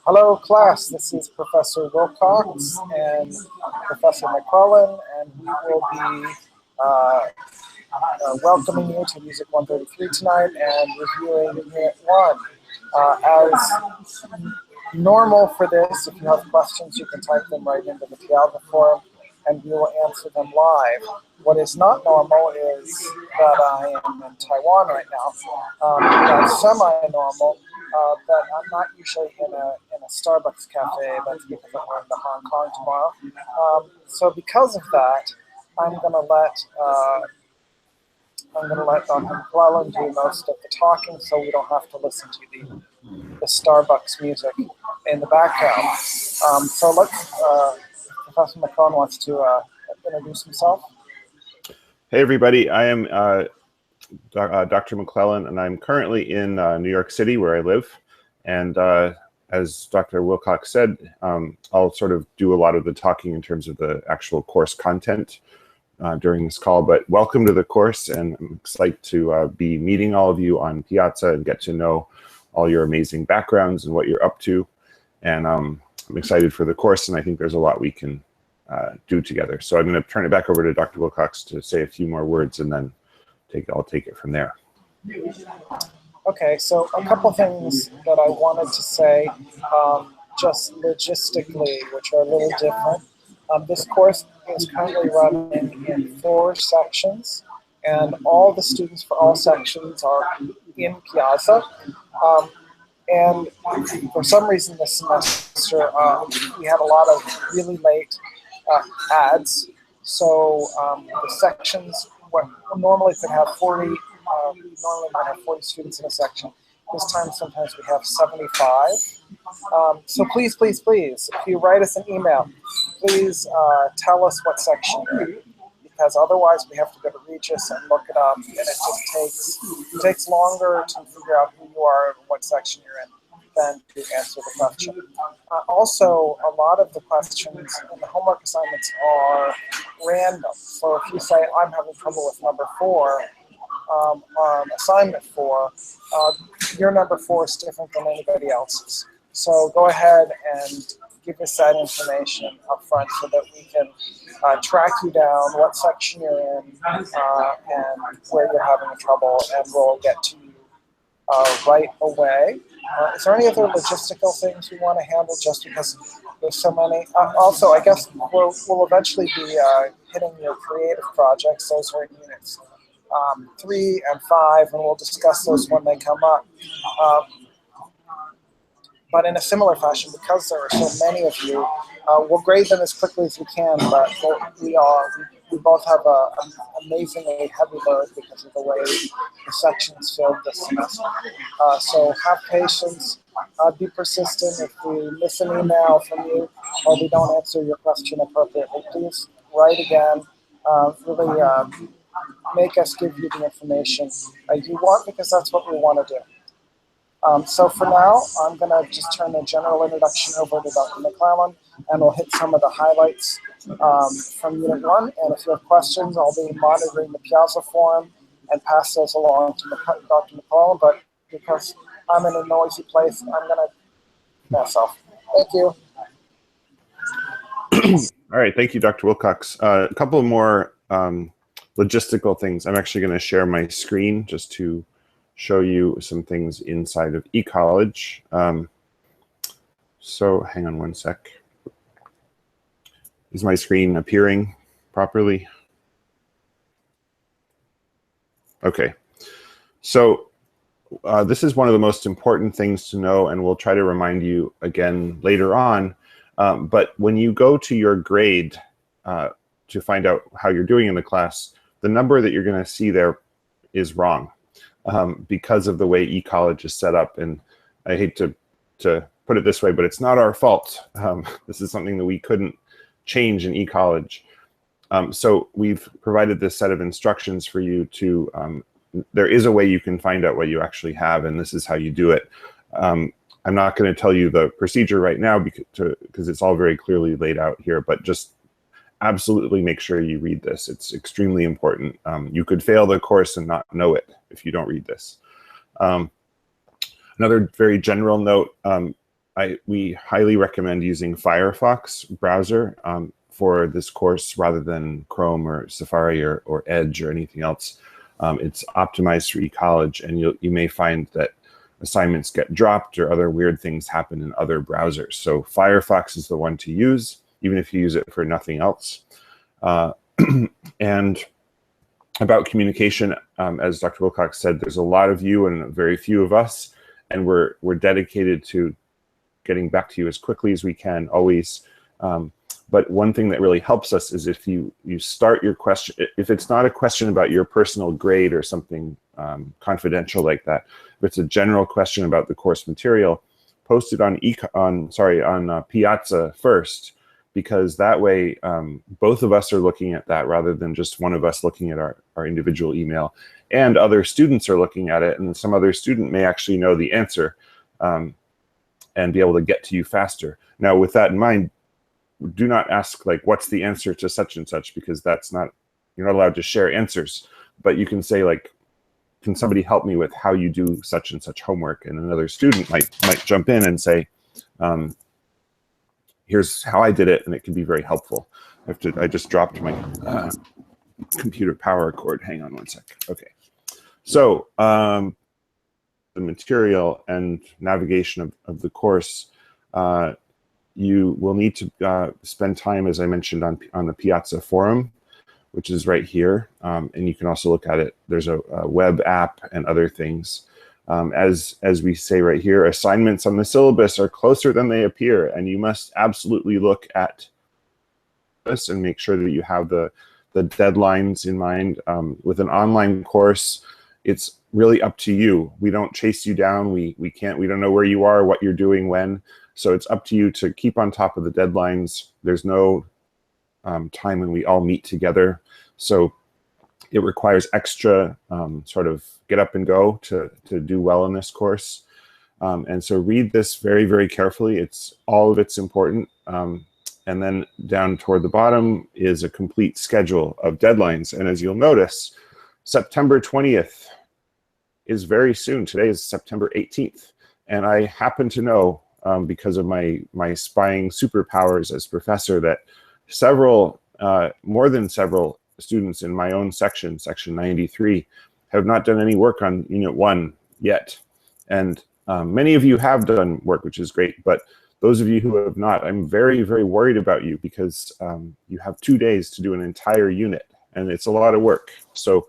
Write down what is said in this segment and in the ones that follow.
Hello, class. This is Professor Wilcox and Professor McClellan, and we will be welcoming you to Music 133 tonight and reviewing Unit 1. As normal for this, if you have questions, you can type them right into the Piazza forum, and we will answer them live. What is not normal is that I am in Taiwan right now. That's semi-normal, but I'm not usually in a Starbucks cafe. That's because I'm going to Hong Kong tomorrow. So because of that, I'm going to let Dr. McClellan do most of the talking, so we don't have to listen to the Starbucks music in the background. So let's. Professor McClellan wants to introduce himself. Hey everybody, I am Dr. McClellan, and I'm currently in New York City where I live. And as Dr. Wilcox said, I'll sort of do a lot of the talking in terms of the actual course content during this call. But welcome to the course, and I'm excited to be meeting all of you on Piazza and get to know all your amazing backgrounds and what you're up to. And I'm excited for the course, and I think there's a lot we can do together. So I'm going to turn it back over to Dr. Wilcox to say a few more words, and then I'll take it from there. Okay, so a couple things that I wanted to say just logistically, which are a little different. This course is currently running in 4 sections, and all the students for all sections are in Piazza. And for some reason this semester, we had a lot of really late ads. So the sections, what normally could have 40, we normally might have 40 students in a section. This time, sometimes we have 75. So please, please, please, if you write us an email, please tell us what section you're in, because otherwise we have to go to Regis and look it up, and it just takes longer to figure out who you are and what section you're in than to answer the question. Also, a lot of the questions and the homework assignments are random. So if you say, I'm having trouble with number 4, on assignment 4, your number 4 is different than anybody else's. So go ahead and give us that information up front so that we can track you down, what section you're in, and where you're having trouble, and we'll get to you right away. Is there any other logistical things we want to handle just because there's so many? Also, I guess we'll eventually be hitting your creative projects. Those are in units 3 and 5, and we'll discuss those when they come up. But in a similar fashion, because there are so many of you, we'll grade them as quickly as we can, but we both have an amazingly heavy load because of the way the sections filled this semester. So have patience, be persistent. If we miss an email from you or we don't answer your question appropriately, please write again. Really make us give you the information you want, because that's what we want to do. So for now, I'm going to just turn the general introduction over to Dr. McClellan, and we'll hit some of the highlights from Unit 1. And if you have questions, I'll be monitoring the Piazza forum and pass those along to Dr. McClellan. But because I'm in a noisy place, I'm going to mess off. Thank you. All right, thank you, Dr. Wilcox. A couple more logistical things. I'm actually going to share my screen just to show you some things inside of eCollege. So hang on one sec. Is my screen appearing properly? Okay. So this is one of the most important things to know, and we'll try to remind you again later on. But when you go to your grade to find out how you're doing in the class, the number that you're going to see there is wrong. Because of the way eCollege is set up. And I hate to put it this way, but it's not our fault. This is something that we couldn't change in eCollege. So we've provided this set of instructions for you to, there is a way you can find out what you actually have, and this is how you do it. I'm not going to tell you the procedure right now because it's all very clearly laid out here, but just absolutely make sure you read this. It's extremely important. You could fail the course and not know it if you don't read this. Another very general note, we highly recommend using Firefox browser for this course rather than Chrome or Safari or Edge or anything else. It's optimized for eCollege, and you may find that assignments get dropped or other weird things happen in other browsers. So Firefox is the one to use, even if you use it for nothing else. And about communication, as Dr. Wilcox said, there's a lot of you and very few of us, and we're dedicated to getting back to you as quickly as we can, always. But one thing that really helps us is if you start your question, if it's not a question about your personal grade or something confidential like that, if it's a general question about the course material, post it on Piazza first, because that way both of us are looking at that rather than just one of us looking at our individual email, and other students are looking at it, and some other student may actually know the answer and be able to get to you faster. Now, with that in mind, do not ask like, what's the answer to such and such, because that's not, you're not allowed to share answers. But you can say like, can somebody help me with how you do such and such homework? And another student might jump in and say, here's how I did it, and it can be very helpful. I just dropped my computer power cord. Hang on one sec. Okay. So the material and navigation of the course, you will need to spend time, as I mentioned, on the Piazza forum, which is right here. And you can also look at it. There's a web app and other things. As we say right here, assignments on the syllabus are closer than they appear, and you must absolutely look at this and make sure that you have the deadlines in mind. With an online course, it's really up to you. We don't chase you down. We don't know where you are, what you're doing, when. So it's up to you to keep on top of the deadlines. There's no time when we all meet together. So it requires extra sort of get up and go to do well in this course. And so read this very, very carefully. All of it's important. And then down toward the bottom is a complete schedule of deadlines. And as you'll notice, September 20th is very soon. Today is September 18th. And I happen to know, because of my spying superpowers as professor, that more than several students in my own section 93, have not done any work on Unit 1 yet. And many of you have done work, which is great, but those of you who have not, I'm very, very worried about you, because you have 2 days to do an entire unit, and it's a lot of work. So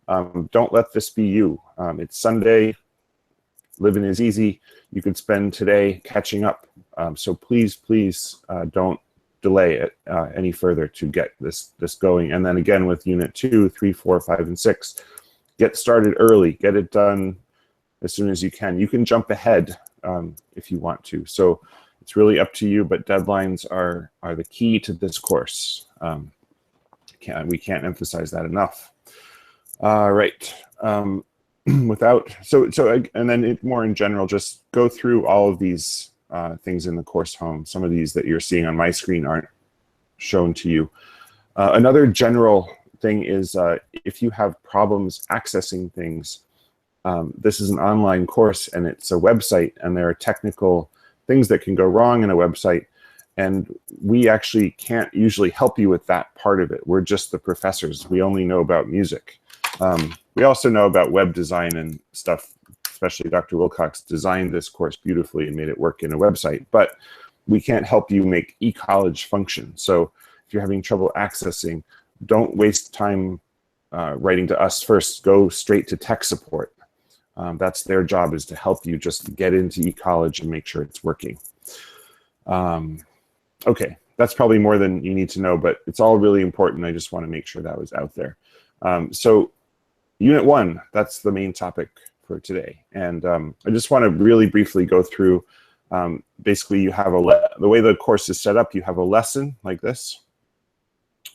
don't let this be you. It's Sunday. Living is easy. You could spend today catching up. So please don't delay it any further to get this going. And then again with Unit 2, 3, 4, 5, and 6, get started early. Get it done as soon as you can. You can jump ahead if you want to. So it's really up to you, but deadlines are the key to this course. We can't emphasize that enough. Right. And then more in general, just go through all of these things in the course home. Some of these that you're seeing on my screen aren't shown to you. Another general thing is if you have problems accessing things, this is an online course and it's a website, and there are technical things that can go wrong in a website, and we actually can't usually help you with that part of it. We're just the professors. We only know about music. We also know about web design and stuff. Especially Dr. Wilcox designed this course beautifully and made it work in a website, but we can't help you make eCollege function. So if you're having trouble accessing, don't waste time writing to us first. Go straight to tech support. That's their job, is to help you just get into eCollege and make sure it's working. Okay, that's probably more than you need to know, but it's all really important. I just want to make sure that was out there. So Unit 1, that's the main topic for today. And I just want to really briefly go through, basically you have the way the course is set up, you have a lesson like this,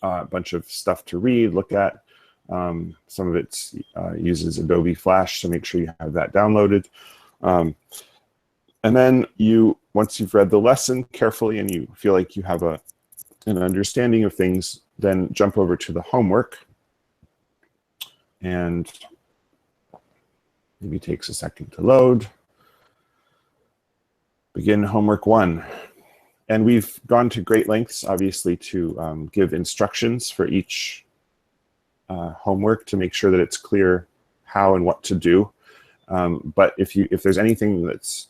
a bunch of stuff to read, look at. Some of it uses Adobe Flash, so make sure you have that downloaded. And then once you've read the lesson carefully and you feel like you have an understanding of things, then jump over to the homework. And maybe takes a second to load. begin homework 1. And we've gone to great lengths, obviously, to give instructions for each homework to make sure that it's clear how and what to do. But if there's anything that's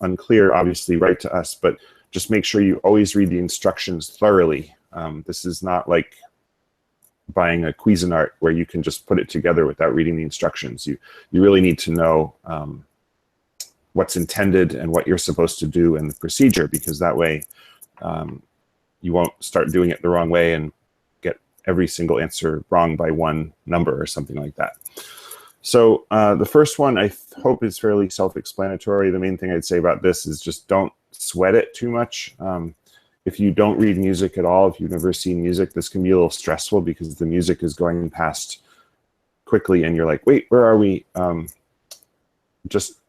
unclear, obviously write to us, but just make sure you always read the instructions thoroughly. This is not like buying a Cuisinart where you can just put it together without reading the instructions. You really need to know what's intended and what you're supposed to do in the procedure, because that way you won't start doing it the wrong way and get every single answer wrong by one number or something like that. So the first one I hope is fairly self-explanatory. The main thing I'd say about this is just don't sweat it too much. If you don't read music at all, if you've never seen music, this can be a little stressful because the music is going past quickly and you're like, wait, where are we? Just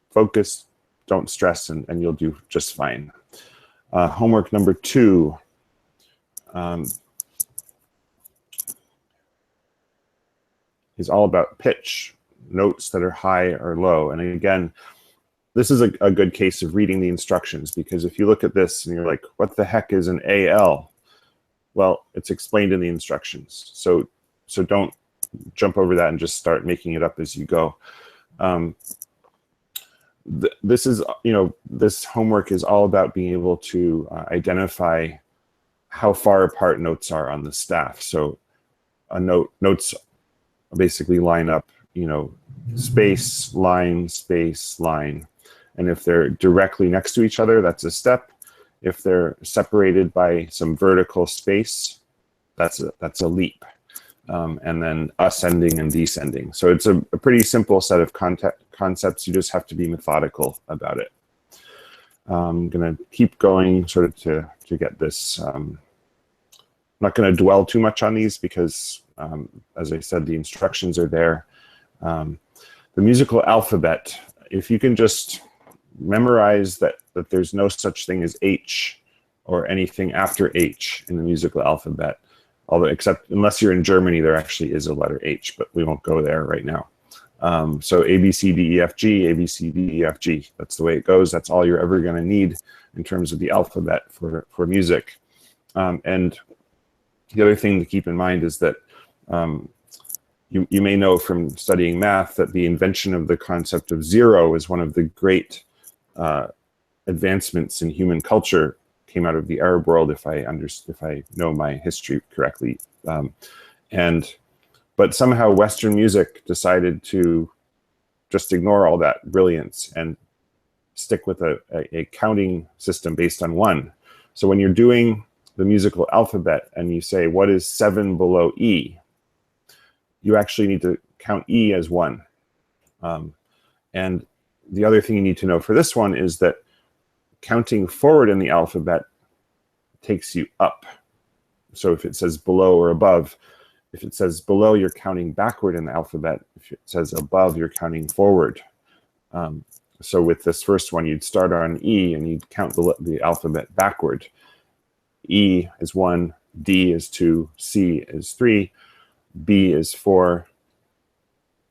focus, don't stress, and you'll do just fine. Homework number 2. Is all about pitch, notes that are high or low. And again, this is a good case of reading the instructions, because if you look at this and you're like, what the heck is an AL? Well, it's explained in the instructions. So don't jump over that and just start making it up as you go. This is, this homework is all about being able to identify how far apart notes are on the staff. So notes basically line up, space, line, space, line. And if they're directly next to each other, that's a step. If they're separated by some vertical space, that's a leap. And then ascending and descending. So it's a pretty simple set of concepts. You just have to be methodical about it. I'm going to keep going sort of to get this. I'm not going to dwell too much on these because, as I said, the instructions are there. The musical alphabet, if you can just memorize that there's no such thing as H or anything after H in the musical alphabet, except unless you're in Germany, there actually is a letter H, but we won't go there right now. So A, B, C, D, E, F, G, A, B, C, D, E, F, G. That's the way it goes. That's all you're ever going to need in terms of the alphabet for music. And the other thing to keep in mind is that you may know from studying math that the invention of the concept of zero is one of the great advancements in human culture. Came out of the Arab world, if I know my history correctly. But somehow Western music decided to just ignore all that brilliance and stick with a counting system based on 1. So when you're doing the musical alphabet and you say, what is 7 below E? You actually need to count E as 1. And the other thing you need to know for this one is that counting forward in the alphabet takes you up. So if it says below or above, if it says below, you're counting backward in the alphabet. If it says above, you're counting forward. So with this first one, you'd start on E and you'd count the alphabet backward. E is 1, D is 2, C is 3, B is 4,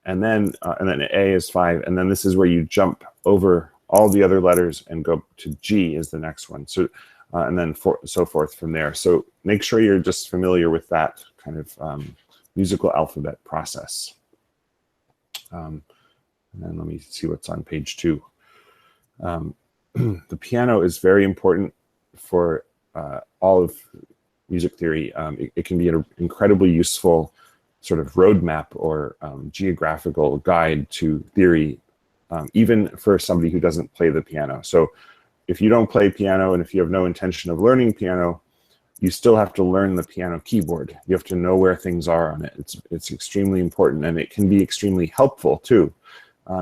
and then A is 5, and then this is where you jump over all the other letters and go to G is the next one. So and then so forth from there. So make sure you're just familiar with that kind of musical alphabet process. And then let me see what's on page 2. The piano is very important for all of music theory. It can be an incredibly useful sort of roadmap or geographical guide to theory, even for somebody who doesn't play the piano. So if you don't play piano and if you have no intention of learning piano, you still have to learn the piano keyboard. You have to know where things are on it. It's extremely important, and it can be extremely helpful too.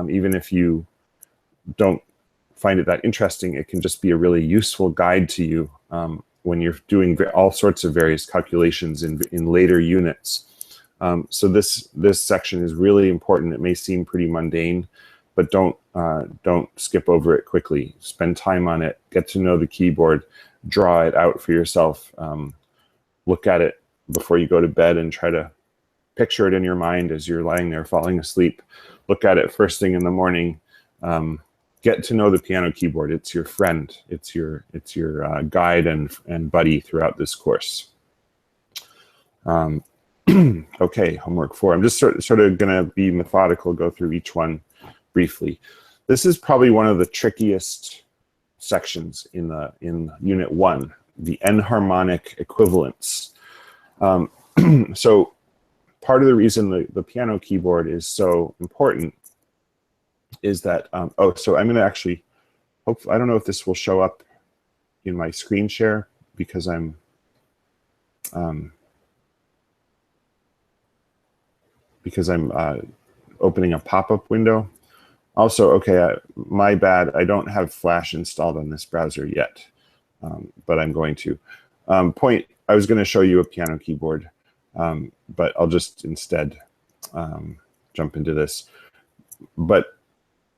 Even if you don't find it that interesting, it can just be a really useful guide to you when you're doing all sorts of various calculations in later units. So this section is really important. It may seem pretty mundane, but don't skip over it quickly. Spend time on it, get to know the keyboard, draw it out for yourself, look at it before you go to bed and try to picture it in your mind as you're lying there falling asleep. Look at it first thing in the morning, get to know the piano keyboard. It's your friend. It's your guide and buddy throughout this course. Okay, homework 4. I'm just sort of going to be methodical, go through each one briefly. This is probably one of the trickiest sections in Unit 1, the enharmonic equivalence. So part of the reason the piano keyboard is so important is that, so I'm going to actually, I don't know if this will show up in my screen share because I'm, opening a pop-up window. Also, okay, my bad, I don't have Flash installed on this browser yet, but I'm going to. I was going to show you a piano keyboard, but I'll just instead jump into this. But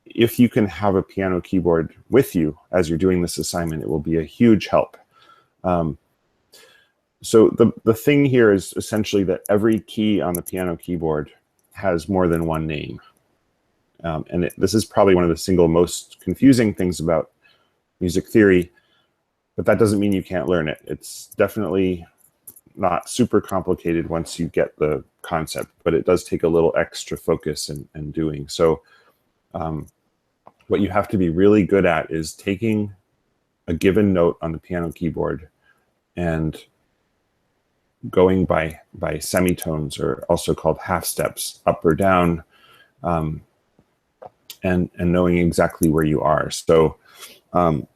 if you can have a piano keyboard with you as you're doing this assignment, it will be a huge help. So the thing here is essentially that every key on the piano keyboard has more than one name. And this is probably one of the single most confusing things about music theory, but that doesn't mean you can't learn it. It's definitely not super complicated once you get the concept, but it does take a little extra focus and doing. So what you have to be really good at is taking a given note on the piano keyboard and going by semitones, or also called half steps, up or down, and knowing exactly where you are. So I'm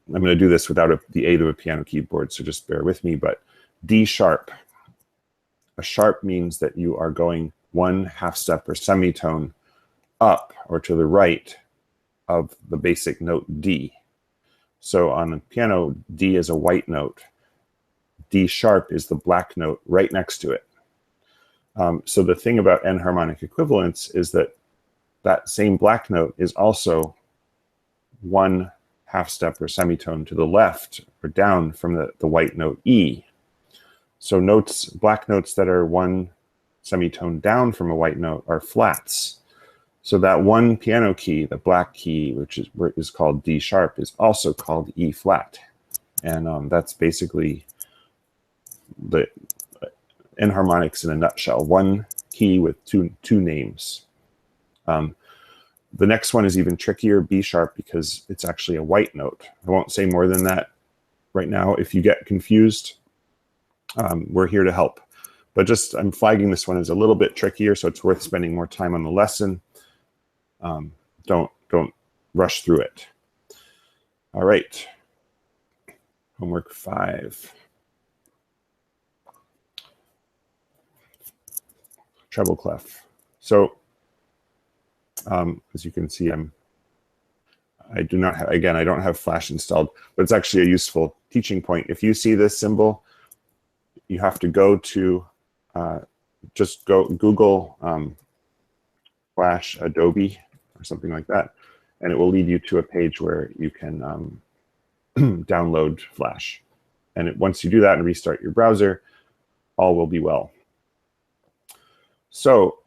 going to do this without the aid of a piano keyboard, so just bear with me. But D sharp. A sharp means that you are going one half step or semitone up or to the right of the basic note D. So on the piano, D is a white note. D sharp is the black note right next to it. So the thing about enharmonic equivalence is that that same black note is also one half step or semitone to the left or down from the white note E. So black notes that are one semitone down from a white note are flats. So that one piano key, the black key, which is called D sharp, is also called E flat. And that's basically the enharmonics in a nutshell. One key with two names. The next one is even trickier, B sharp, because it's actually a white note. I won't say more than that right now. If you get confused, we're here to help. But I'm flagging this one as a little bit trickier, so it's worth spending more time on the lesson. Don't rush through it. All right. Homework 5. Treble clef. So as you can see, I don't have Flash installed, but it's actually a useful teaching point. If you see this symbol, you have to go to just Google Flash Adobe or something like that, and it will lead you to a page where you can download Flash. And once you do that and restart your browser, all will be well. So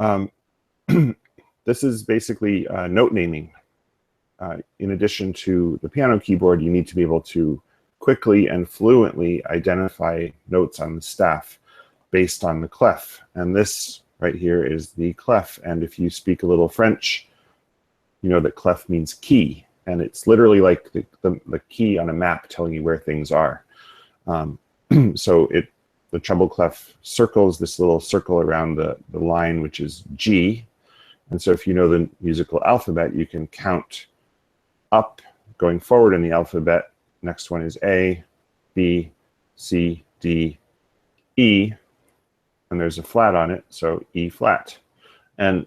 this is basically note naming. In addition to the piano keyboard, you need to be able to quickly and fluently identify notes on the staff based on the clef. And this right here is the clef. And if you speak a little French, you know that clef means key. And it's literally like the key on a map telling you where things are. So the treble clef circles this little circle around the line, which is G. And so if you know the musical alphabet, you can count up going forward in the alphabet. Next one is A, B, C, D, E, and there's a flat on it, so E flat. And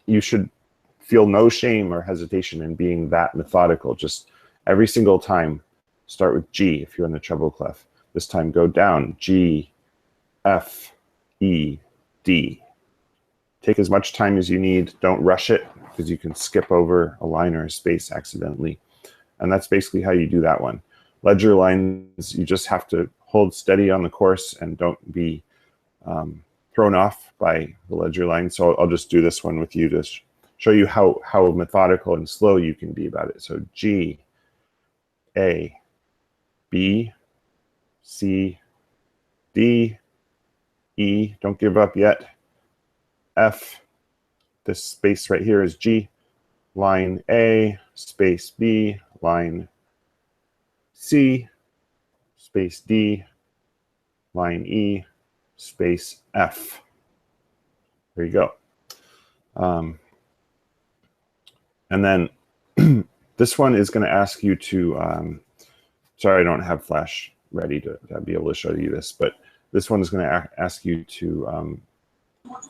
you should feel no shame or hesitation in being that methodical. Just every single time, start with G if you're in the treble clef. This time go down, G, F, E, D. Take as much time as you need. Don't rush it, because you can skip over a line or a space accidentally. And that's basically how you do that one. Ledger lines, you just have to hold steady on the course and don't be thrown off by the ledger line. So I'll just do this one with you to show you how methodical and slow you can be about it. So G, A, B, C, D, E, don't give up yet, F, this space right here is G, line A, space B, line C, space D, line E, space F. There you go. And then this one is going to ask you to, sorry, I don't have Flash ready to be able to show you this, but this one is going to ask you to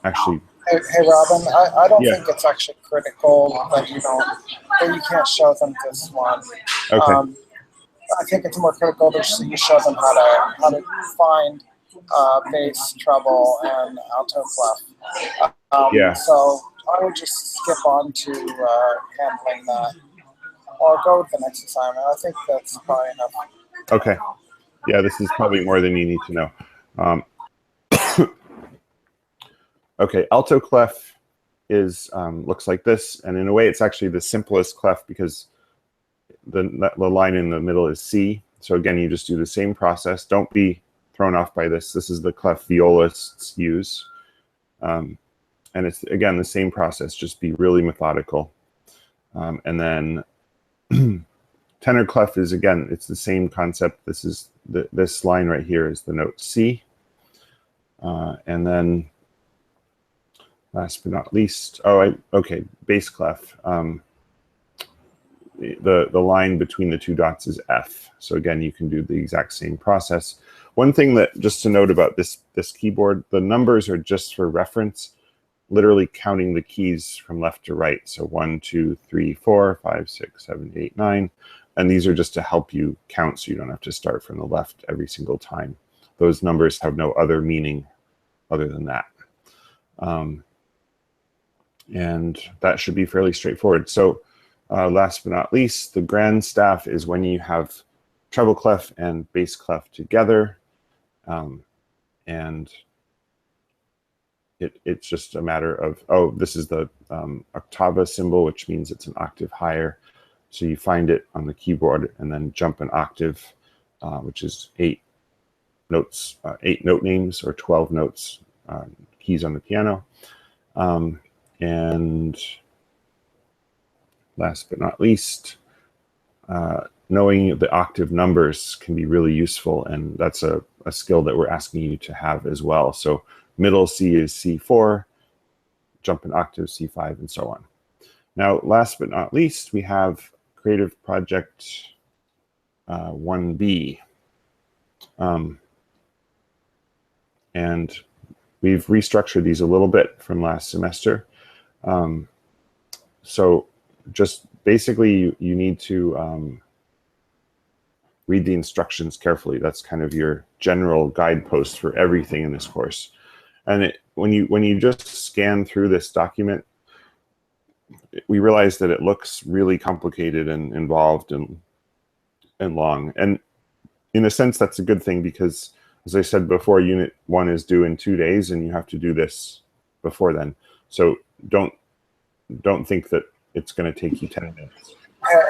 actually. Hey Robin, I don't Yeah. think it's actually critical that you can't show them this one. Okay. I think it's more critical that you show them how to find bass, treble, and alto clef. Yeah. So I would just skip on to handling that, or go with the next assignment. I think that's probably enough. Okay. Yeah, this is probably more than you need to know. Okay, alto clef is looks like this, and in a way, it's actually the simplest clef because the line in the middle is C. So again, you just do the same process. Don't be thrown off by this. This is the clef violists use. And it's, again, the same process. Just be really methodical. And then tenor clef is, again, it's the same concept. This is this line right here is the note C. And then last but not least, okay, bass clef. The line between the two dots is F. So again, you can do the exact same process. One thing that just to note about this keyboard, the numbers are just for reference, literally counting the keys from left to right. So 1, 2, 3, 4, 5, 6, 7, 8, 9. And these are just to help you count so you don't have to start from the left every single time. Those numbers have no other meaning other than that. And that should be fairly straightforward. So last but not least, the grand staff is when you have treble clef and bass clef together. And it's just a matter of, this is the octava symbol, which means it's an octave higher. So you find it on the keyboard and then jump an octave, which is 8 notes, 8 note names or 12 notes, keys on the piano. And last but not least, knowing the octave numbers can be really useful, and that's a skill that we're asking you to have as well. So middle C is C4, jump an octave C5, and so on. Now, last but not least, we have Creative Project 1B. And we've restructured these a little bit from last semester. So just basically, you need to read the instructions carefully. That's kind of your general guidepost for everything in this course. And when you just scan through this document, we realize that it looks really complicated and involved and long. And in a sense, that's a good thing because, as I said before, Unit 1 is due in 2 days, and you have to do this before then. So don't think that it's going to take you 10 minutes.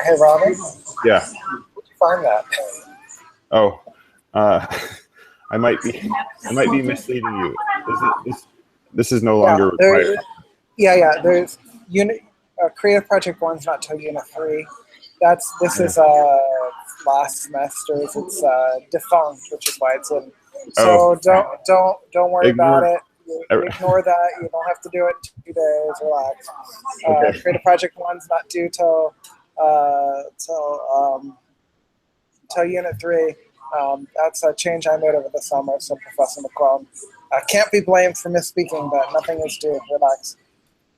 Hey Robin? Yeah. Where'd you find that? Oh, I might be misleading you. This is no longer required. There's Creative Project 1's not till Unit 3. This is last semester's. It's defunct, which is why it's in. So don't worry about it. Ignore that. You don't have to do it in 2 days. Relax. Okay. Creative Project 1's not due till Unit 3. That's a change I made over the summer. So Professor McClellan can't be blamed for misspeaking, but nothing is due. Relax.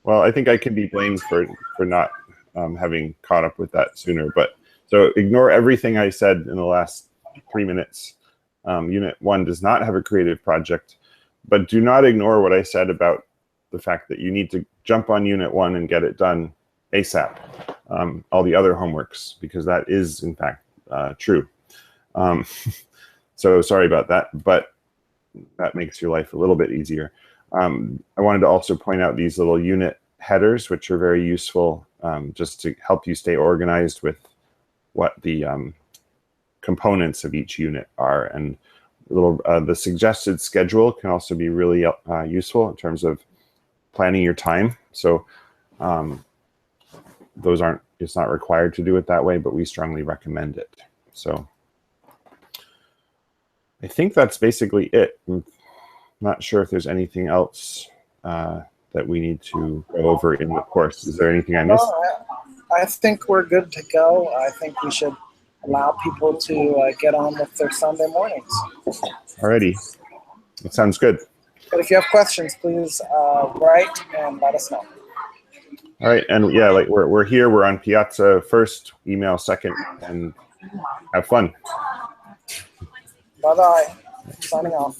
Well, I think I can be blamed for not having caught up with that sooner. But so ignore everything I said in the last 3 minutes. Unit 1 does not have a creative project, but do not ignore what I said about the fact that you need to jump on Unit 1 and get it done ASAP, all the other homeworks, because that is, in fact, true. So sorry about that, but that makes your life a little bit easier. I wanted to also point out these little unit headers, which are very useful just to help you stay organized with what the components of each unit are. And the suggested schedule can also be really useful in terms of planning your time. So it's not required to do it that way, but we strongly recommend it. So I think that's basically it. I'm not sure if there's anything else that we need to go over in the course. Is there anything I missed? I think we're good to go. I think we should allow people to get on with their Sunday mornings. Alrighty, that sounds good. But if you have questions, please write and let us know. All right, and yeah, like we're here. We're on Piazza first, email second, and have fun. Bye-bye. Signing off.